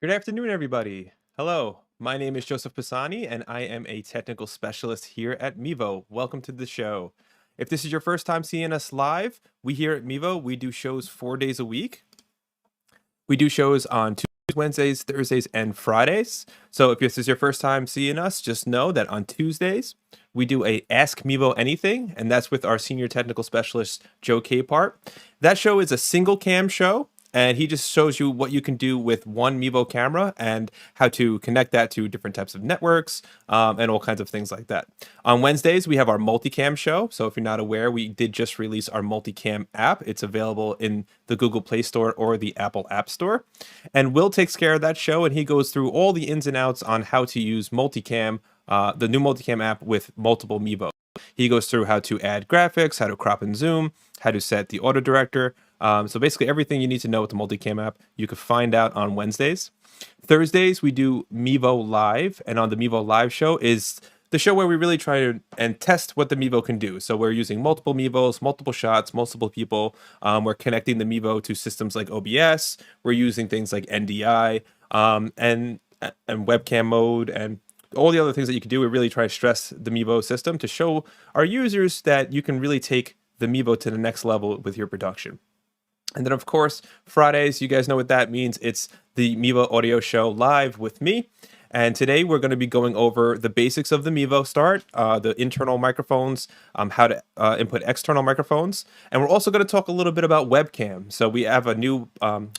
Good afternoon, everybody. Hello, my name is Joseph Pisani, and I am a technical specialist here at Mevo. Welcome to the show. If this is your first time seeing us live, we here at Mevo, we do shows 4 days a week. We do shows on Tuesdays, Wednesdays, Thursdays, and Fridays. So if this is your first time seeing us, just know that on Tuesdays, we do a Ask Mevo Anything, and that's with our senior technical specialist, Joe Capehart. That show is a single cam show, and he just shows you what you can do with one Mevo camera and how to connect that to different types of networks and all kinds of things like that. On Wednesdays, we have our multicam show. So if you're not aware, we did just release our multicam app. It's available in the Google Play Store or the Apple App Store. And Will takes care of that show, and he goes through all the ins and outs on how to use multicam, the new multicam app with multiple Mevo. He goes through how to add graphics, how to crop and zoom, how to set the auto director. So basically everything you need to know with the multicam app, you can find out on Wednesdays. Thursdays, we do Mevo Live, and on the Mevo Live show is the show where we really try to and test what the Mevo can do. So we're using multiple Mevos, multiple shots, multiple people. We're connecting the Mevo to systems like OBS. We're using things like NDI and webcam mode and all the other things that you can do. We really try to stress the Mevo system to show our users that you can really take the Mevo to the next level with your production. And then, of course, Fridays, you guys know what that means. It's the Mevo Audio Show live with me. And today we're going to be going over the basics of the Mevo Start, the internal microphones, how to input external microphones. And we're also going to talk a little bit about webcam. So we have a new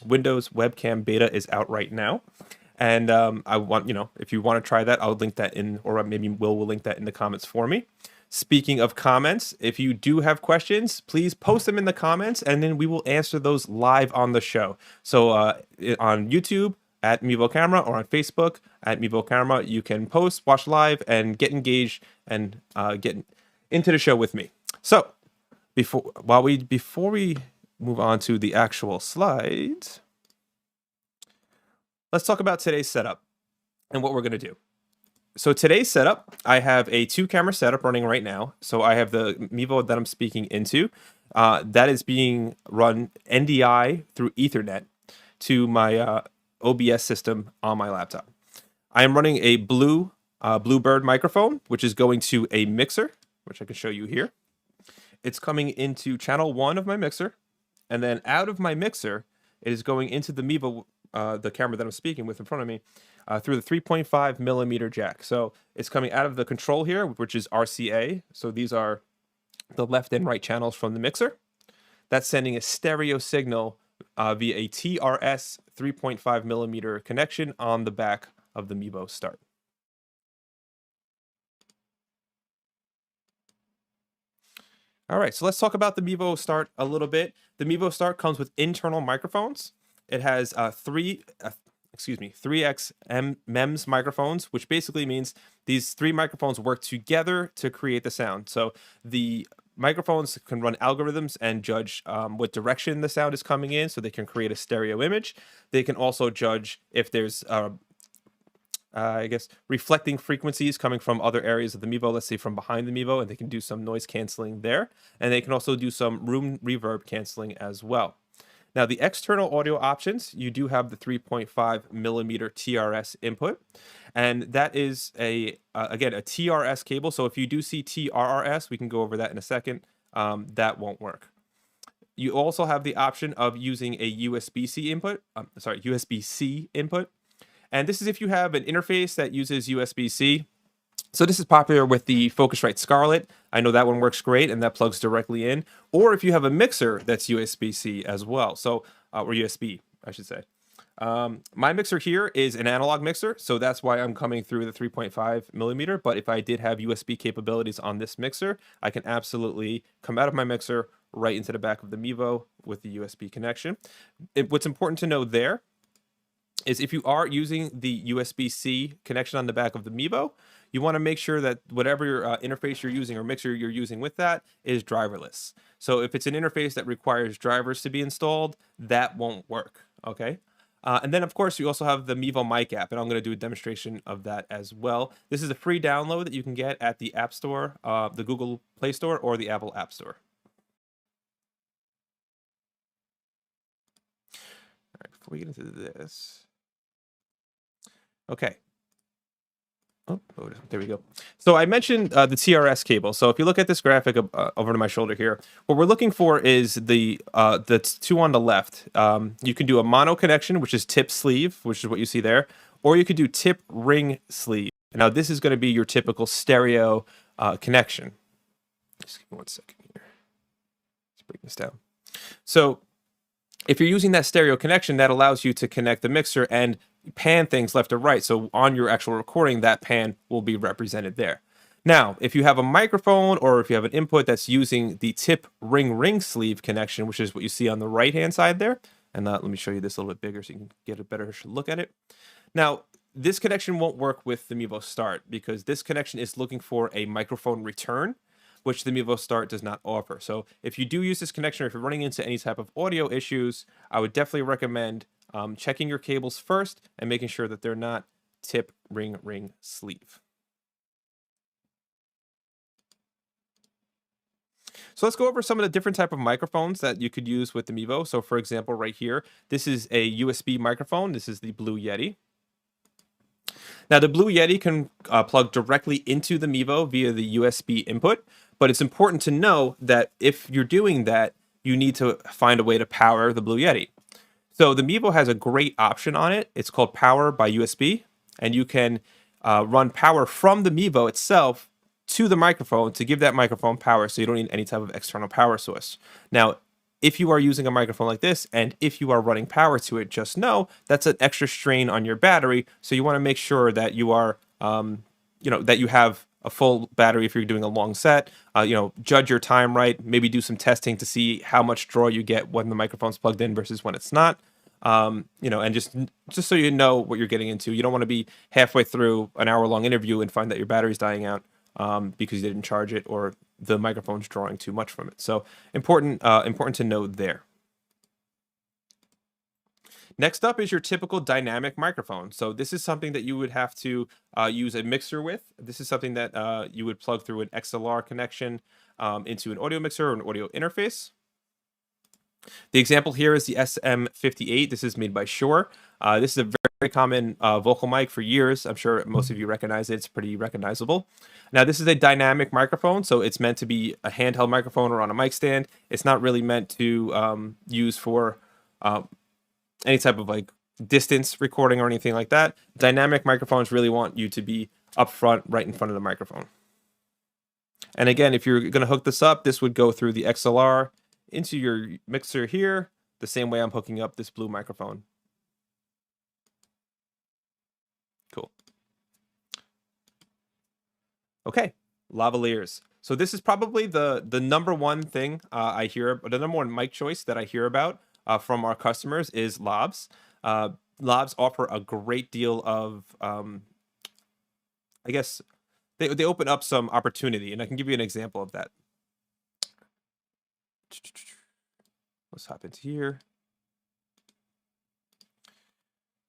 Windows webcam beta is out right now. And I want, if you want to try that, I'll link that in, or maybe Will link that in the comments for me. Speaking of comments, if you do have questions, please post them in the comments, and then we will answer those live on the show. So on YouTube at Mevo Camera or on Facebook at Mevo Camera, you can post, watch live, and get engaged and get into the show with me. So before we move on to the actual slides, let's talk about today's setup and what we're going to do. So today's setup, I have a 2-camera setup running right now. So I have the Mevo that I'm speaking into. That is being run NDI through Ethernet to my OBS system on my laptop. I am running a Bluebird microphone, which is going to a mixer, which I can show you here. It's coming into channel 1 of my mixer, and then out of my mixer, it is going into the Mevo, the camera that I'm speaking with in front of me, through the 3.5 millimeter jack. So it's coming out of the control here, which is RCA. So these are the left and right channels from the mixer. That's sending a stereo signal via a TRS 3.5 millimeter connection on the back of the Mevo Start. All right, so let's talk about the Mevo Start a little bit. The Mevo Start comes with internal microphones. It has 3x MEMS microphones, which basically means these 3 microphones work together to create the sound. So the microphones can run algorithms and judge what direction the sound is coming in, so they can create a stereo image. They can also judge if there's reflecting frequencies coming from other areas of the Mevo, let's say from behind the Mevo, and they can do some noise canceling there. And they can also do some room reverb canceling as well. Now, the external audio options, you do have the 3.5 millimeter TRS input, and that is again, a TRS cable. So if you do see TRRS, we can go over that in a second. That won't work. You also have the option of using a USB-C input. USB-C input. And this is if you have an interface that uses USB-C. So this is popular with the Focusrite Scarlett. I know that one works great, and that plugs directly in. Or if you have a mixer that's USB-C as well, so or USB, I should say. My mixer here is an analog mixer, so that's why I'm coming through the 3.5 millimeter. But if I did have USB capabilities on this mixer, I can absolutely come out of my mixer right into the back of the Mevo with the USB connection. What's important to know there is if you are using the USB-C connection on the back of the Mevo, you want to make sure that whatever interface you're using or mixer you're using with that is driverless. So if it's an interface that requires drivers to be installed, that won't work, okay? And then, of course, you also have the Mevo Mic app, and I'm going to do a demonstration of that as well. This is a free download that you can get at the App Store, the Google Play Store, or the Apple App Store. All right, before we get into this, Okay. Oh, there we go. So I mentioned the TRS cable. So if you look at this graphic over to my shoulder here, what we're looking for is the two on the left. You can do a mono connection, which is tip sleeve, which is what you see there, or you could do tip ring sleeve. Now this is going to be your typical stereo connection. Just give me 1 second here. Let's break this down. So if you're using that stereo connection, that allows you to connect the mixer and pan things left or right. So on your actual recording, that pan will be represented there. Now, if you have a microphone or if you have an input that's using the tip ring sleeve connection, which is what you see on the right-hand side there, and let me show you this a little bit bigger so you can get a better look at it. Now, this connection won't work with the Mevo Start because this connection is looking for a microphone return, which the Mevo Start does not offer. So if you do use this connection, or if you're running into any type of audio issues, I would definitely recommend checking your cables first and making sure that they're not tip ring sleeve. So let's go over some of the different type of microphones that you could use with the Mevo. So for example, right here, this is a USB microphone. This is the Blue Yeti. Now the Blue Yeti can plug directly into the Mevo via the USB input, but it's important to know that if you're doing that, you need to find a way to power the Blue Yeti. So the Mevo has a great option on it. It's called Power by USB, and you can run power from the Mevo itself to the microphone to give that microphone power, so you don't need any type of external power source. Now, if you are using a microphone like this, and if you are running power to it, just know that's an extra strain on your battery. So you want to make sure that you are, that you have a full battery if you're doing a long set. Judge your time right. Maybe do some testing to see how much draw you get when the microphone's plugged in versus when it's not. And just so you know what you're getting into. You don't want to be halfway through an hour-long interview and find that your battery's dying out because you didn't charge it or the microphone's drawing too much from it. So important to know there. Next up is your typical dynamic microphone. So this is something that you would have to use a mixer with. This is something that you would plug through an XLR connection into an audio mixer or an audio interface. The example here is the SM58. This is made by Shure. This is a very common vocal mic for years. I'm sure most of you recognize it. It's pretty recognizable. Now, this is a dynamic microphone, so it's meant to be a handheld microphone or on a mic stand. It's not really meant to use for any type of like distance recording or anything like that. Dynamic microphones really want you to be up front, right in front of the microphone. And again, if you're going to hook this up, this would go through the XLR into your mixer here, the same way I'm hooking up this blue microphone. Cool. Okay, lavaliers. So this is probably the number one thing I hear, the number one mic choice that I hear about from our customers is lavs. Lavs offer a great deal of, I guess, they open up some opportunity, and I can give you an example of that. Let's hop into here.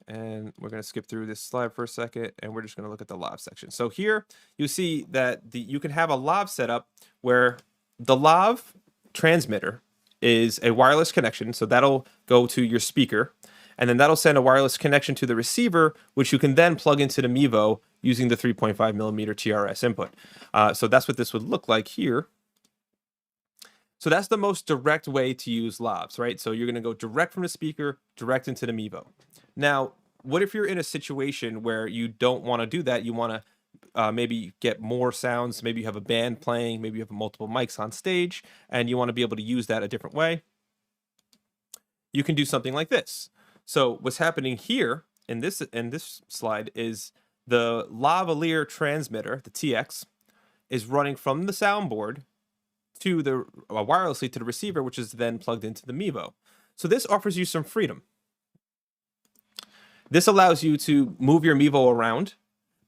And we're going to skip through this slide for a second, and we're just going to look at the lav section. So here you see that you can have a lav setup where the lav transmitter is a wireless connection. So that'll go to your speaker, and then that'll send a wireless connection to the receiver, which you can then plug into the Mevo using the 3.5 millimeter TRS input. So that's what this would look like here. So that's the most direct way to use lavs, right? So you're going to go direct from the speaker, direct into the Mevo. Now, what if you're in a situation where you don't want to do that? You want to maybe get more sounds. Maybe you have a band playing. Maybe you have multiple mics on stage, and you want to be able to use that a different way. You can do something like this. So what's happening here in this slide is the lavalier transmitter, the TX, is running from the soundboard to the wirelessly to the receiver, which is then plugged into the Mevo. So this offers you some freedom. This allows you to move your Mevo around,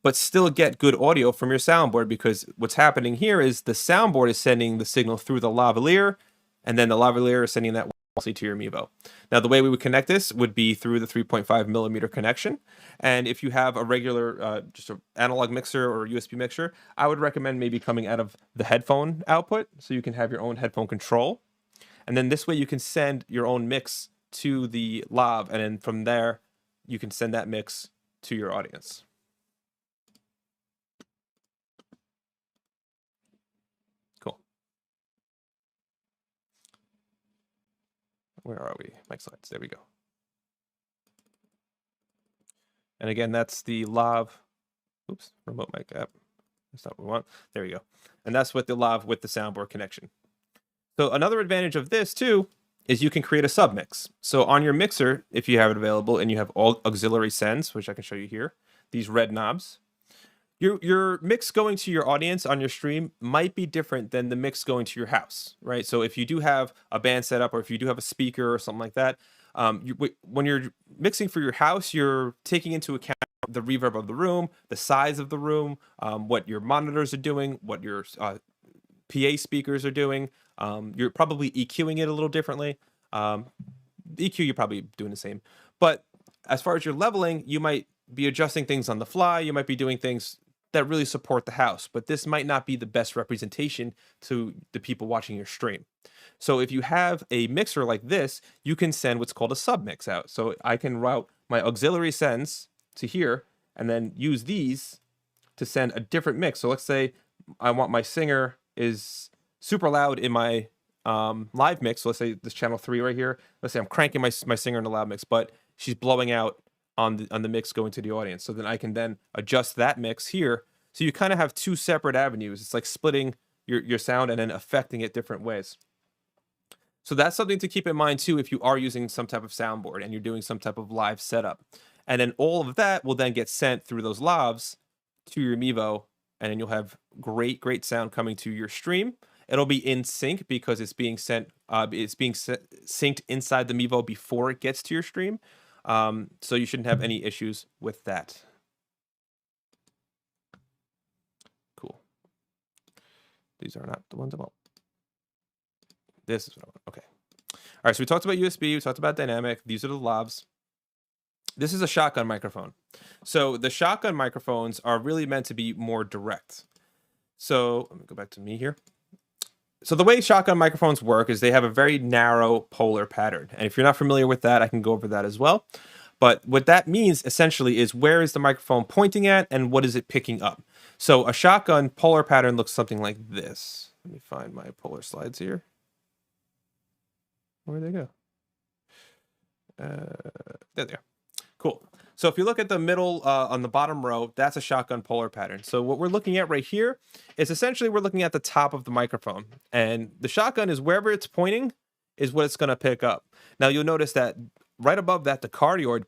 but still get good audio from your soundboard, because what's happening here is the soundboard is sending the signal through the lavalier, and then the lavalier is sending that wirelessly to your Mevo. Now, the way we would connect this would be through the 3.5 millimeter connection. And if you have a regular, just an analog mixer or a USB mixer, I would recommend maybe coming out of the headphone output, so you can have your own headphone control. And then this way you can send your own mix to the lav, and then from there, you can send that mix to your audience. Cool. Where are we? Mic slides. There we go. And again, that's the lav. Oops, remote mic app. That's not what we want. There we go. And that's with the lav with the soundboard connection. So another advantage of this too is you can create a submix. So on your mixer, if you have it available and you have all auxiliary sends, which I can show you here, these red knobs, your mix going to your audience on your stream might be different than the mix going to your house, right? So if you do have a band set up or if you do have a speaker or something like that, when you're mixing for your house, you're taking into account the reverb of the room, the size of the room, what your monitors are doing, what your PA speakers are doing. You're probably EQing it a little differently. EQ, you're probably doing the same. But as far as your leveling, you might be adjusting things on the fly. You might be doing things that really support the house. But this might not be the best representation to the people watching your stream. So if you have a mixer like this, you can send what's called a submix out. So I can route my auxiliary sends to here and then use these to send a different mix. So let's say I want my singer is super loud in my live mix. So let's say this channel 3 right here. Let's say I'm cranking my singer in the loud mix, but she's blowing out on the mix going to the audience. So then I can then adjust that mix here. So you kind of have two separate avenues. It's like splitting your sound and then affecting it different ways. So that's something to keep in mind too if you are using some type of soundboard and you're doing some type of live setup. And then all of that will then get sent through those lavs to your Mevo, and then you'll have great sound coming to your stream. It'll be in sync because it's being sent, synced inside the Mevo before it gets to your stream. So you shouldn't have any issues with that. Cool. These are not the ones I want. This is what I want. Okay. All right. So we talked about USB. We talked about dynamic. These are the lavs. This is a shotgun microphone. So the shotgun microphones are really meant to be more direct. So let me go back to me here. So the way shotgun microphones work is they have a very narrow polar pattern. And if you're not familiar with that, I can go over that as well. But what that means essentially is where is the microphone pointing at and what is it picking up? So a shotgun polar pattern looks something like this. Let me find my polar slides here. Where'd they go? There they are. Cool. So if you look at the middle on the bottom row, that's a shotgun polar pattern. So what we're looking at right here is essentially we're looking at the top of the microphone. And the shotgun is wherever it's pointing is what it's going to pick up. Now you'll notice that right above that, the cardioid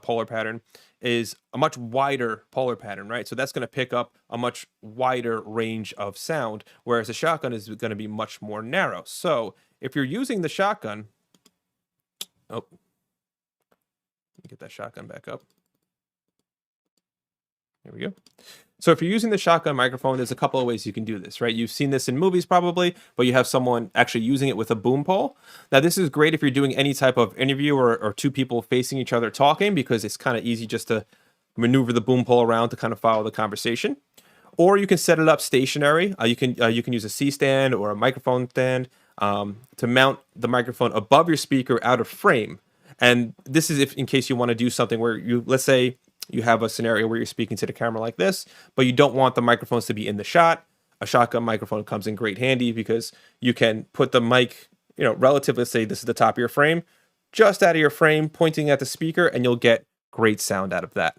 polar pattern is a much wider polar pattern, right? So that's going to pick up a much wider range of sound, whereas the shotgun is going to be much more narrow. So if you're using the shotgun, oh, get that shotgun back up. There we go. So if you're using the shotgun microphone, there's a couple of ways you can do this, right? You've seen this in movies probably, but you have someone actually using it with a boom pole. Now this is great if you're doing any type of interview or two people facing each other talking, because it's kind of easy just to maneuver the boom pole around to kind of follow the conversation. Or you can set it up stationary. You can use a C-stand or a microphone stand to mount the microphone above your speaker out of frame. And this is if in case you want to do something where let's say you have a scenario where you're speaking to the camera like this, but you don't want the microphones to be in the shot. A shotgun microphone comes in great handy because you can put the mic, relatively, let's say this is the top of your frame, just out of your frame, pointing at the speaker, and you'll get great sound out of that.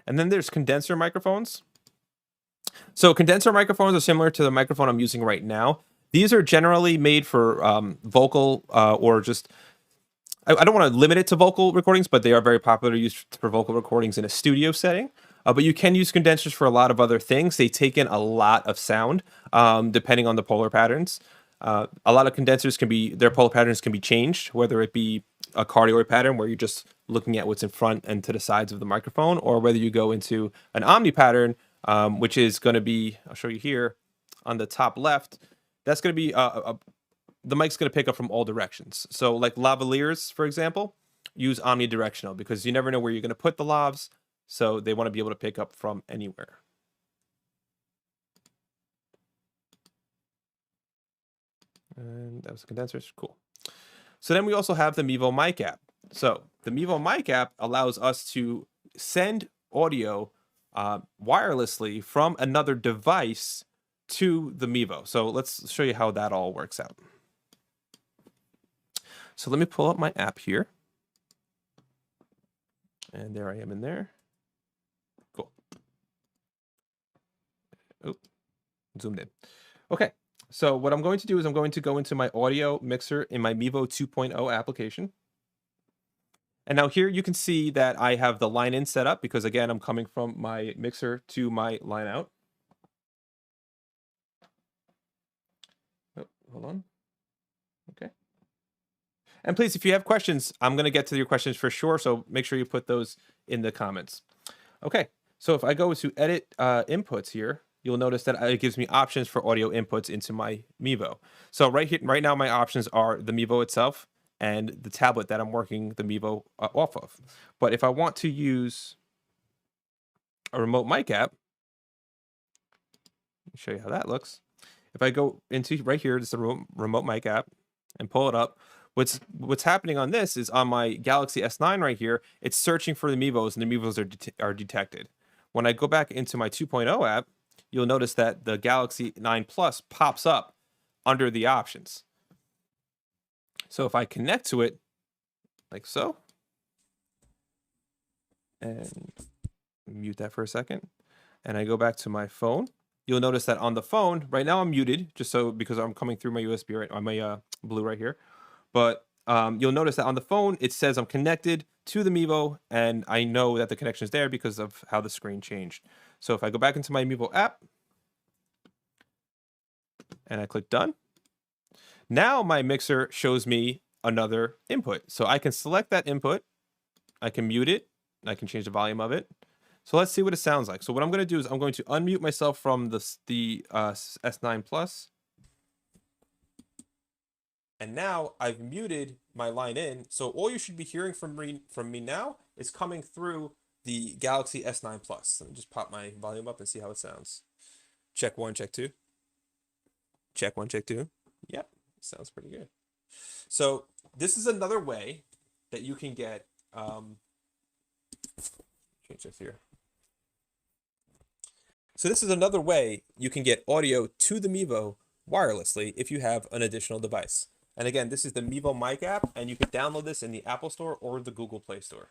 And then there's condenser microphones. So condenser microphones are similar to the microphone I'm using right now. These are generally made for vocal or just, I don't want to limit it to vocal recordings, but they are very popular used for vocal recordings in a studio setting. But you can use condensers for a lot of other things. They take in a lot of sound depending on the polar patterns. A lot of condensers their polar patterns can be changed, whether it be a cardioid pattern where you're just looking at what's in front and to the sides of the microphone, or whether you go into an omni pattern, which is going to be, I'll show you here on the top left. That's going to be the mic's going to pick up from all directions. So like lavaliers, for example, use omnidirectional because you never know where you're going to put the lavs. So they want to be able to pick up from anywhere. And that was the condensers. Cool. So then we also have the Mevo Mic app. So the Mevo Mic app allows us to send audio wirelessly from another device to the Mevo. So let's show you how that all works out. So let me pull up my app here. And there I am in there. Cool. Oh, zoomed in. Okay. So what I'm going to do is I'm going to go into my audio mixer in my Mevo 2.0 application. And now here you can see that I have the line in set up because again, I'm coming from my mixer to my line out. Oh, hold on. Okay. And please, if you have questions, I'm going to get to your questions for sure. So make sure you put those in the comments. Okay. So if I go to edit inputs here, you'll notice that it gives me options for audio inputs into my Mevo. So right now, my options are the Mevo itself and the tablet that I'm working the Mevo off of. But if I want to use a remote mic app, let me show you how that looks. If I go into right here, it's the remote mic app and pull it up. What's happening on this is on my Galaxy S9 right here, it's searching for the Mevos and the Mevos are detected. When I go back into my 2.0 app, you'll notice that the Galaxy 9 Plus pops up under the options. So if I connect to it like so, and mute that for a second, and I go back to my phone, you'll notice that on the phone, right now I'm muted, just so because I'm coming through my USB right on my Blue right here. But you'll notice that on the phone, it says I'm connected to the Mevo, and I know that the connection is there because of how the screen changed. So if I go back into my Mevo app, and I click done, now my mixer shows me another input. So I can select that input, I can mute it, and I can change the volume of it. So let's see what it sounds like. So what I'm going to do is I'm going to unmute myself from the S9 Plus. And now I've muted my line in. So all you should be hearing from me now is coming through the Galaxy S9 Plus. Let me just pop my volume up and see how it sounds. Check 1, check 2. Check 1, check 2. Yep, sounds pretty good. So this is another way that you can get, change this here. So this is another way you can get audio to the Mevo wirelessly if you have an additional device. And again, this is the Mevo Mic app, and you can download this in the Apple Store or the Google Play Store.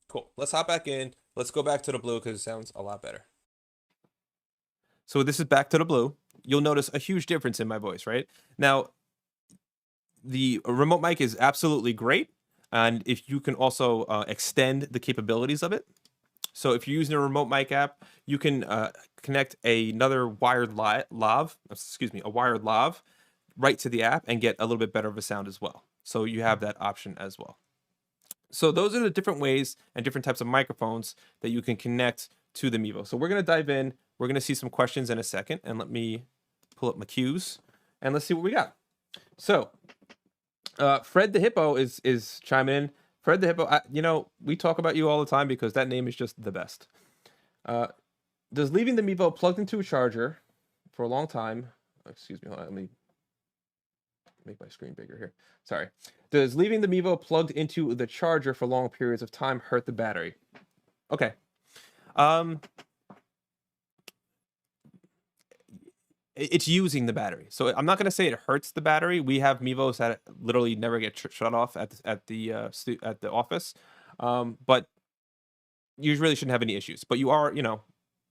Cool. Let's hop back in. Let's go back to the Blue because it sounds a lot better. So this is back to the Blue. You'll notice a huge difference in my voice, right? Now, the remote mic is absolutely great, and if you can also extend the capabilities of it. So if you're using a remote mic app, you can connect another wired lav right to the app and get a little bit better of a sound as well. So you have that option as well. So those are the different ways and different types of microphones that you can connect to the Mevo. So we're going to dive in. We're going to see some questions in a second, and let me pull up my cues and let's see what we got. So Fred the Hippo is chiming in. Fred the Hippo, you know, we talk about you all the time because that name is just the best. Does leaving the Mevo plugged into a charger for a long time, excuse me, hold on, let me make my screen bigger here. Sorry. Does leaving the Mevo plugged into the charger for long periods of time hurt the battery? Okay. It's using the battery. So I'm not going to say it hurts the battery. We have Mevos that literally never get shut off at the office. But you really shouldn't have any issues. But you are, you know,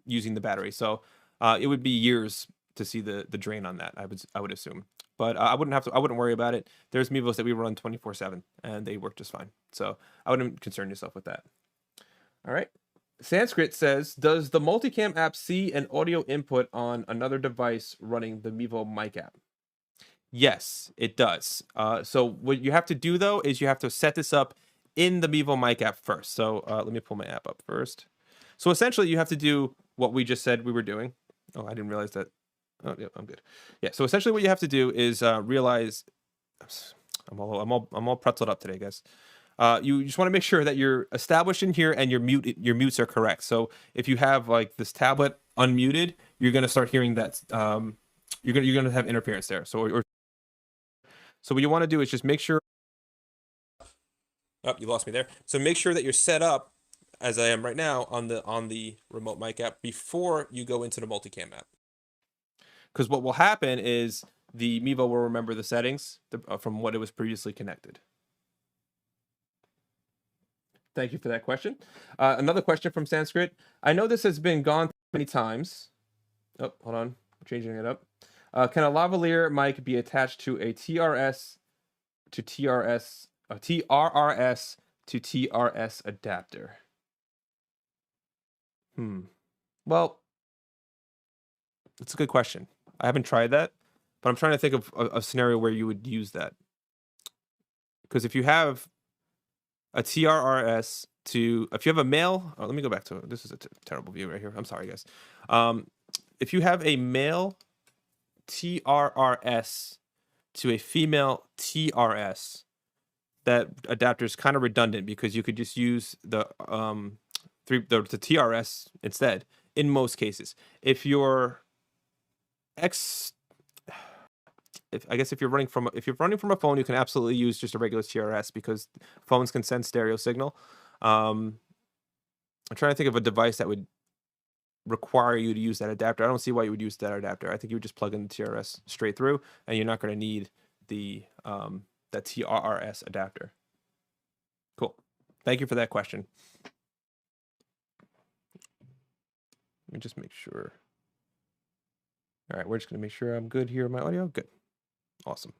using the battery. So it would be years to see the drain on that, I would assume. But I wouldn't worry about it. There's Mevos that we run 24/7 and they work just fine. So I wouldn't concern yourself with that. All right. Sanskrit says, does the multicam app see an audio input on another device running the Mevo Mic app? Yes, it does. So what you have to do though is you have to set this up in the Mevo Mic app first. So let me pull my app up first. So essentially you have to do what we just said we were doing. Oh, I didn't realize that. Oh, yeah, I'm good. Yeah. So essentially what you have to do is realize I'm all pretzeled up today, guys. You just want to make sure that you're established in here and your mutes are correct. So if you have like this tablet unmuted, you're going to start hearing that you're going to have interference there. So So what you want to do is just make sure. Oh, you lost me there. So make sure that you're set up, as I am right now, on the remote mic app before you go into the multicam app. Because what will happen is the Mevo will remember the settings from what it was previously connected. Thank you for that question. Another question from Sanskrit. I know this has been gone many times. Oh, hold on. I'm changing it up. Can a lavalier mic be attached to a TRS to TRS, a TRRS to TRS adapter? Well, that's a good question. I haven't tried that, but I'm trying to think of a scenario where you would use that. Because if you have a TRRS to, if you have a male, oh, let me go back to it. This is a terrible view right here. I'm sorry, guys. If you have a male TRRS to a female TRS, that adapter is kind of redundant because you could just use the TRS instead in most cases. If you're if you're running from a phone, you can absolutely use just a regular TRS because phones can send stereo signal. I'm trying to think of a device that would require you to use that adapter. I don't see why you would use that adapter. I think you would just plug in the TRS straight through, and you're not going to need the that TRRS adapter. Cool. Thank you for that question. Let me just make sure. All right, we're just going to make sure I'm good here in my audio. Good. Awesome.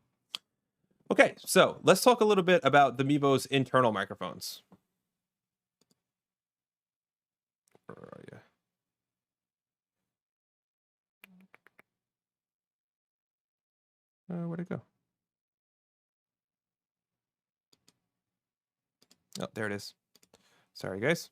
Okay, so let's talk a little bit about the Mevo's internal microphones. Where are you? Where'd it go? Oh, there it is. Sorry, guys.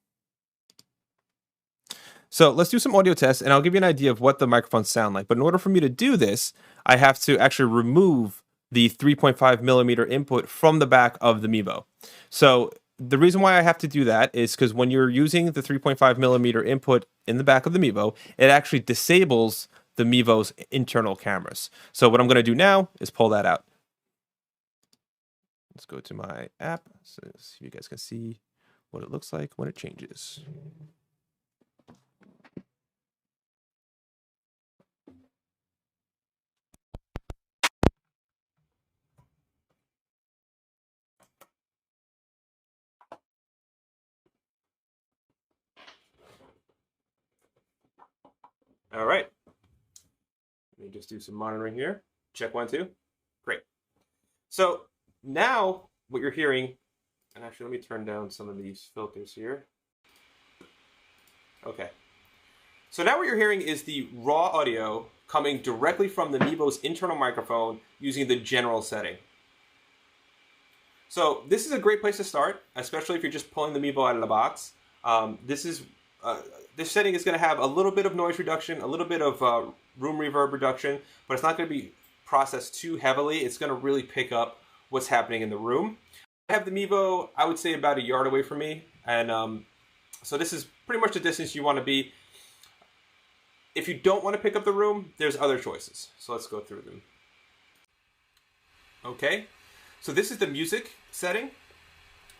So let's do some audio tests, and I'll give you an idea of what the microphones sound like. But in order for me to do this, I have to actually remove the 3.5 millimeter input from the back of the Mevo. So the reason why I have to do that is because when you're using the 3.5 millimeter input in the back of the Mevo, it actually disables the Mevo's internal cameras. So what I'm going to do now is pull that out. Let's go to my app so you guys can see what it looks like when it changes. All right. Let me just do some monitoring here. Check 1, 2. Great. So now what you're hearing, and actually let me turn down some of these filters here. Okay. So now what you're hearing is the raw audio coming directly from the Mevo's internal microphone using the general setting. So this is a great place to start, especially if you're just pulling the Mevo out of the box. This setting is going to have a little bit of noise reduction, a little bit of room reverb reduction, but it's not going to be processed too heavily. It's going to really pick up what's happening in the room. I have the Mevo, I would say, about a yard away from me, and so this is pretty much the distance you want to be. If you don't want to pick up the room, there's other choices. So let's go through them. Okay, so this is the music setting.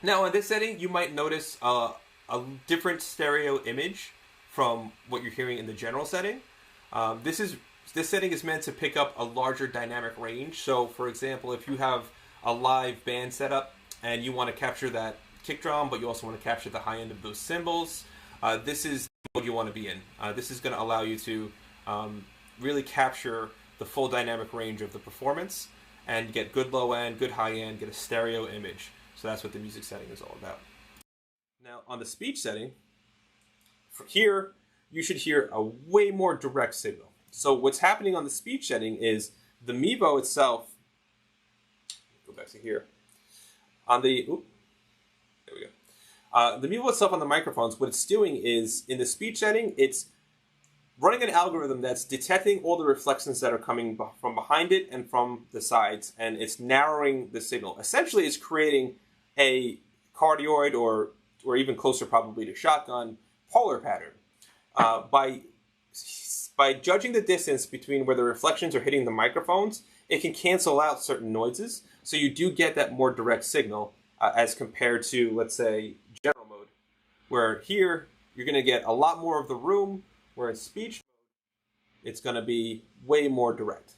Now in this setting, you might notice a different stereo image from what you're hearing in the general setting. This setting is meant to pick up a larger dynamic range. So for example, if you have a live band setup and you want to capture that kick drum, but you also want to capture the high end of those cymbals, this is what you want to be in. This is going to allow you to really capture the full dynamic range of the performance and get good low end, good high end, get a stereo image. So that's what the music setting is all about. Now on the speech setting, for here, you should hear a way more direct signal. So what's happening on the speech setting is the Mevo itself, go back to here, on the, there we go. The Mevo itself on the microphones, what it's doing is, in the speech setting, it's running an algorithm that's detecting all the reflections that are coming from behind it and from the sides, and it's narrowing the signal. Essentially, it's creating a cardioid, or even closer probably to shotgun, polar pattern. By judging the distance between where the reflections are hitting the microphones, it can cancel out certain noises, So you do get that more direct signal as compared to, let's say, general mode, where here you're going to get a lot more of the room, where in speech mode, it's going to be way more direct.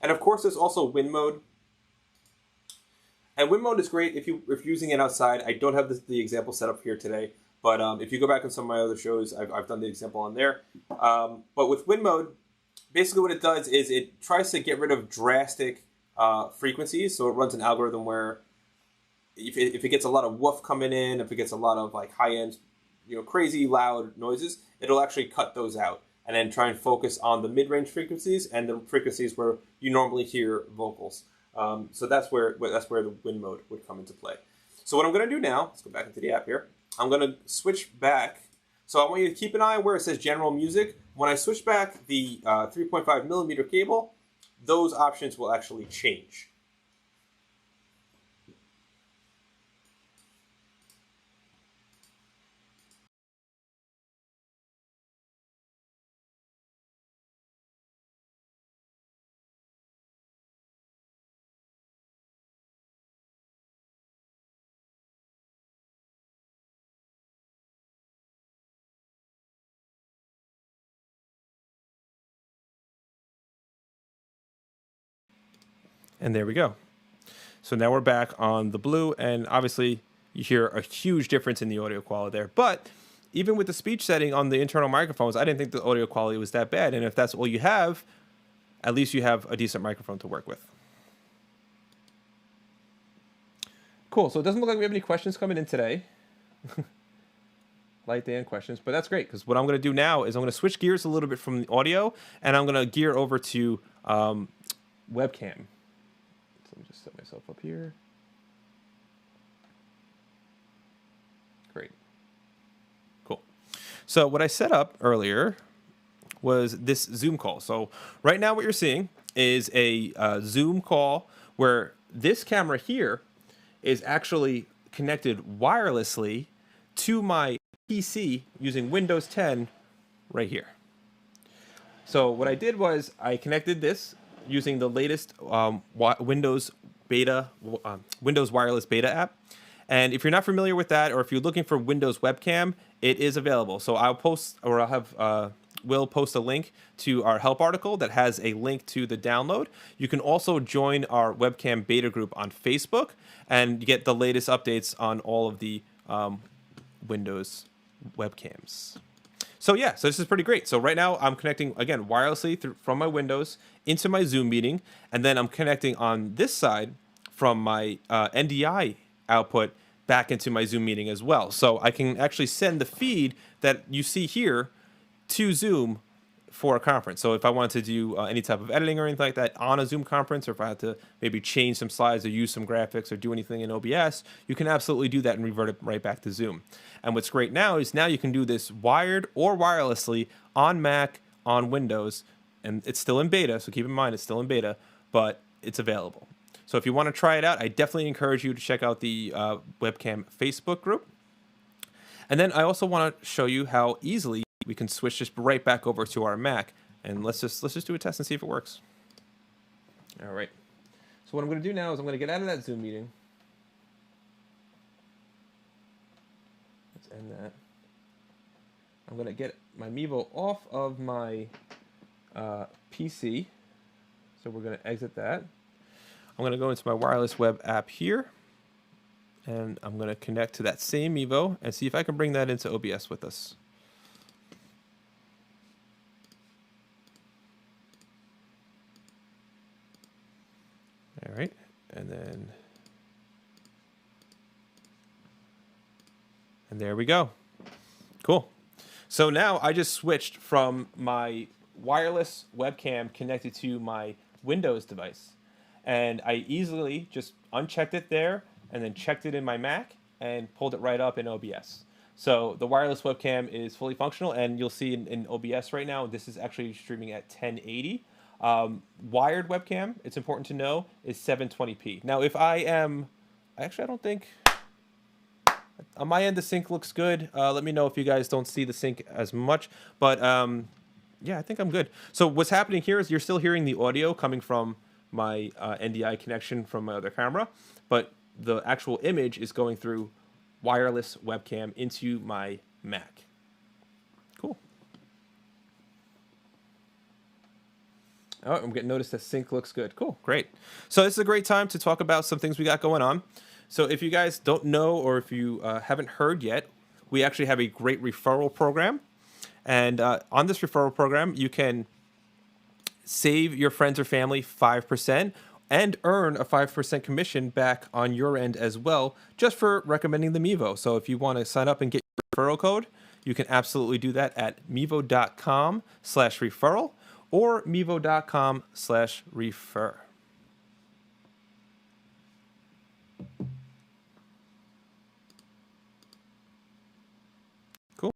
And of course, there's also wind mode. And wind mode is great if you're using it outside. I don't have the example set up here today, but if you go back on some of my other shows, I've done the example on there. But with wind mode, basically what it does is it tries to get rid of drastic frequencies. So it runs an algorithm where if it gets a lot of woof coming in, if it gets a lot of like high-end, crazy loud noises, it'll actually cut those out and then try and focus on the mid-range frequencies and the frequencies where you normally hear vocals. So that's where the wind mode would come into play. So what I'm going to do now, let's go back into the app here. I'm going to switch back. So I want you to keep an eye where it says general music. When I switch back the 3.5 millimeter cable, those options will actually change. And there we go. So now we're back on the blue, and obviously you hear a huge difference in the audio quality there. But even with the speech setting on the internal microphones, I didn't think the audio quality was that bad. And if that's all you have, at least you have a decent microphone to work with. Cool. So it doesn't look like we have any questions coming in today. Light day and questions, but that's great, because what I'm going to do now is I'm going to switch gears a little bit from the audio, and I'm going to gear over to webcam. Let me just set myself up here. Great. Cool. So what I set up earlier was this Zoom call. So right now what you're seeing is a Zoom call where this camera here is actually connected wirelessly to my PC using Windows 10 right here. So what I did was I connected this using the latest Windows Wireless Beta app. And if you're not familiar with that, or if you're looking for Windows webcam, it is available. So we'll post a link to our help article that has a link to the download. You can also join our webcam beta group on Facebook and get the latest updates on all of the Windows webcams. So yeah, so this is pretty great. So right now I'm connecting, again, wirelessly from my Windows into my Zoom meeting, and then I'm connecting on this side from my NDI output back into my Zoom meeting as well. So I can actually send the feed that you see here to Zoom for a conference. So if I wanted to do any type of editing or anything like that on a Zoom conference, or if I had to maybe change some slides or use some graphics or do anything in OBS, you can absolutely do that and revert it right back to Zoom. And what's great now is now you can do this wired or wirelessly on Mac, on Windows, and it's still in beta, so keep in mind it's still in beta, but it's available. So if you want to try it out, I definitely encourage you to check out the webcam Facebook group. And then I also want to show you how easily we can switch just right back over to our Mac, and let's just do a test and see if it works. All right. So what I'm going to do now is I'm going to get out of that Zoom meeting. Let's end that. I'm going to get my Mevo off of my PC. So we're going to exit that. I'm going to go into my wireless web app here, and I'm going to connect to that same Mevo and see if I can bring that into OBS with us. All right, and there we go. Cool. So now I just switched from my wireless webcam connected to my Windows device, and I easily just unchecked it there and then checked it in my Mac and pulled it right up in OBS. So the wireless webcam is fully functional, and you'll see in OBS right now, this is actually streaming at 1080. Wired webcam, it's important to know, is 720p. Now, if I don't think, on my end, the sync looks good. Let me know if you guys don't see the sync as much, but Yeah, I think I'm good. So what's happening here is you're still hearing the audio coming from my NDI connection from my other camera, but the actual image is going through wireless webcam into my Mac. Cool. Oh, I'm getting noticed that sync looks good. Cool, great. So this is a great time to talk about some things we got going on. So if you guys don't know, or if you haven't heard yet, we actually have a great referral program. And on this referral program, you can save your friends or family 5% and earn a 5% commission back on your end as well, just for recommending the Mevo. So if you want to sign up and get your referral code, you can absolutely do that at mevo.com/referral or mevo.com/refer. Cool.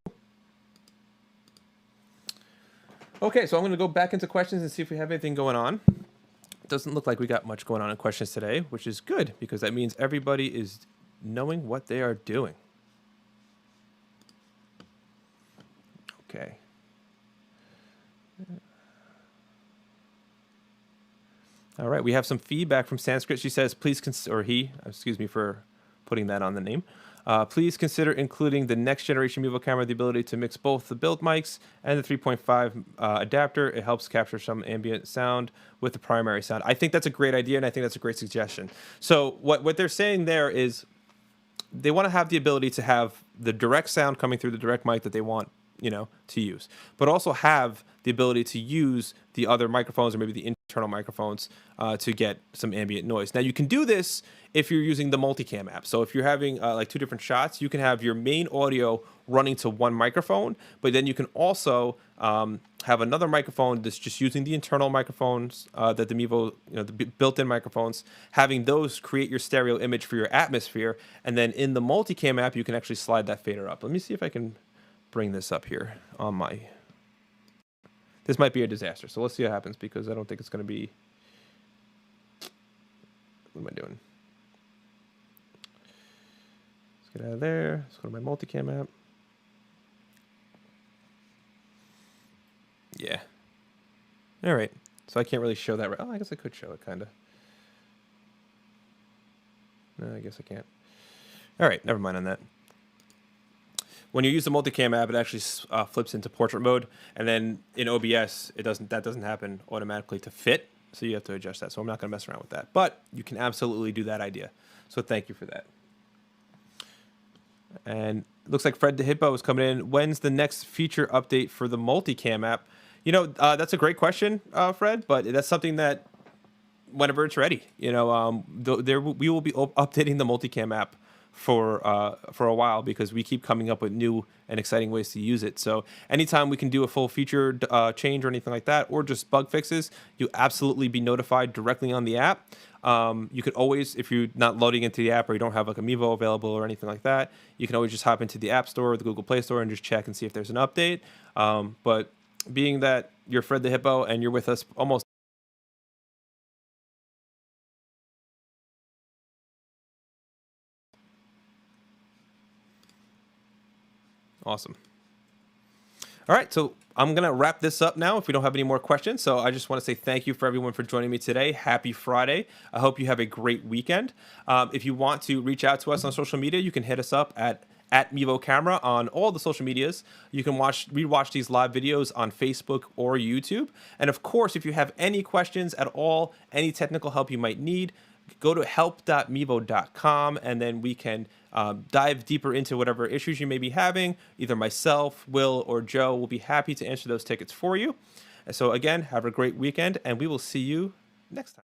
Okay, so I'm going to go back into questions and see if we have anything going on. It doesn't look like we got much going on in questions today, which is good because that means everybody is knowing what they are doing. Okay. All right, we have some feedback from Sanskrit. She says, please consider, or he, excuse me for putting that on the name. Please consider including the next generation Mevo camera, the ability to mix both the build mics and the 3.5 adapter. It helps capture some ambient sound with the primary sound. I think that's a great idea, and I think that's a great suggestion. So what they're saying there is they want to have the ability to have the direct sound coming through the direct mic that they want, to use, but also have the ability to use the other microphones or maybe the internal microphones to get some ambient noise. Now you can do this if you're using the multicam app. So if you're having like two different shots, you can have your main audio running to one microphone, but then you can also have another microphone that's just using the internal microphones that the Mevo, the built-in microphones, having those create your stereo image for your atmosphere. And then in the multicam app, you can actually slide that fader up. Let me see if I can bring this up here on my... This might be a disaster, so let's see what happens because I don't think it's going to be... What am I doing? Let's get out of there. Let's go to my multicam app. Yeah. All right. So I can't really show that. Oh, I guess I could show it, kind of. No, I guess I can't. All right, never mind on that. When you use the multicam app, it actually flips into portrait mode, and then in OBS, that doesn't happen automatically to fit, so you have to adjust that. So I'm not going to mess around with that, but you can absolutely do that idea. So thank you for that. And it looks like Fred the Hippo is coming in. When's the next feature update for the multicam app? That's a great question, Fred, but that's something that whenever it's ready, we will be updating the multicam app for a while because we keep coming up with new and exciting ways to use it. So anytime we can do a full feature change or anything like that, or just bug fixes, you absolutely be notified directly on the app. You could always, if you're not loading into the app or you don't have like a Mevo available or anything like that, you can always just hop into the App Store or the Google Play Store and just check and see if there's an update. But being that you're Fred the Hippo and you're with us almost awesome. All right, so I'm going to wrap this up now if we don't have any more questions. So I just want to say thank you for everyone for joining me today. Happy Friday. I hope you have a great weekend. If you want to reach out to us on social media, you can hit us up at Mevo Camera on all the social medias. You can rewatch these live videos on Facebook or YouTube. And of course, if you have any questions at all, any technical help you might need, go to help.mevo.com and then we can dive deeper into whatever issues you may be having. Either myself, Will, or Joe will be happy to answer those tickets for you. And so again, have a great weekend and we will see you next time.